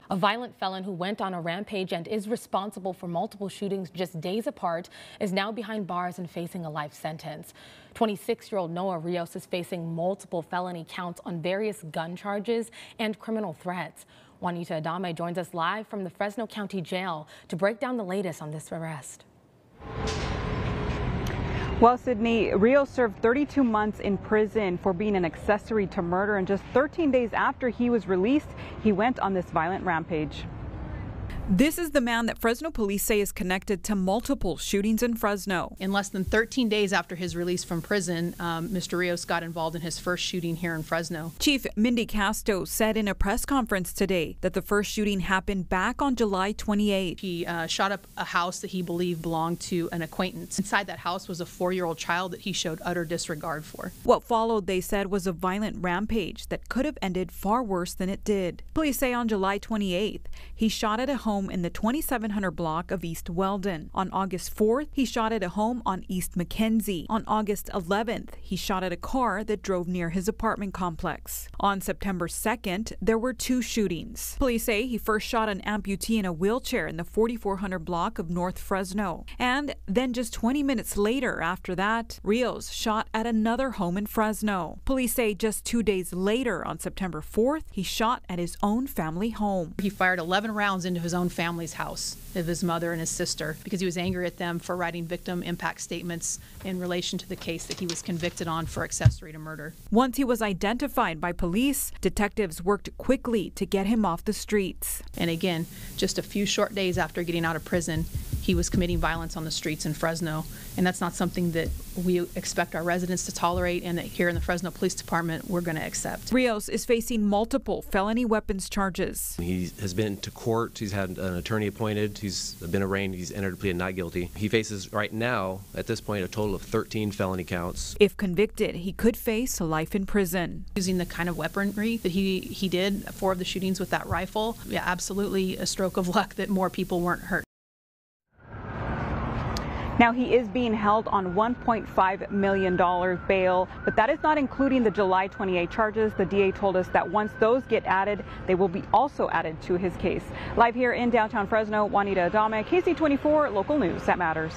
A violent felon who went on a rampage and is responsible for multiple shootings just days apart is now behind bars and facing a life sentence. 26-year-old Noah Rios is facing multiple felony counts on various gun charges and criminal threats. Juanita Adame joins us live from the Fresno County Jail to break down the latest on this arrest. Well, Sydney, Rios served 32 months in prison for being an accessory to murder, and just 13 days after he was released, he went on this violent rampage. This is the man that Fresno police say is connected to multiple shootings in Fresno. In less than 13 days after his release from prison, Mr. Rios got involved in his first shooting here in Fresno. Chief Mindy Casto said in a press conference today that the first shooting happened back on July 28th. He shot up a house that he believed belonged to an acquaintance. Inside that house was a 4-year-old child that he showed utter disregard for. What followed, they said, was a violent rampage that could have ended far worse than it did. Police say on July 28th, he shot at a home in the 2700 block of East Weldon. On August 4th, he shot at a home on East McKenzie. On August 11th, he shot at a car that drove near his apartment complex. On September 2nd, there were 2 shootings. Police say he first shot an amputee in a wheelchair in the 4400 block of North Fresno. And then just 20 minutes later after that, Rios shot at another home in Fresno. Police say just 2 days later, on September 4th, he shot at his own family home. He fired 11 rounds into his own family's house of his mother and his sister because he was angry at them for writing victim impact statements in relation to the case that he was convicted on for accessory to murder. Once he was identified by police, detectives worked quickly to get him off the streets. And again, just a few short days after getting out of prison, he was committing violence on the streets in Fresno, and that's not something that we expect our residents to tolerate and that here in the Fresno Police Department we're going to accept. Rios is facing multiple felony weapons charges. He has been to court, he's had an attorney appointed, he's been arraigned, he's entered a plea of not guilty. He faces right now, at this point, a total of 13 felony counts. If convicted, he could face life in prison. Using the kind of weaponry that he did, 4 of the shootings with that rifle, yeah, absolutely a stroke of luck that more people weren't hurt. Now, he is being held on $1.5 million bail, but that is not including the July 28 charges. The DA told us that once those get added, they will be also added to his case. Live here in downtown Fresno, Juanita Adame, KC24, local news that matters.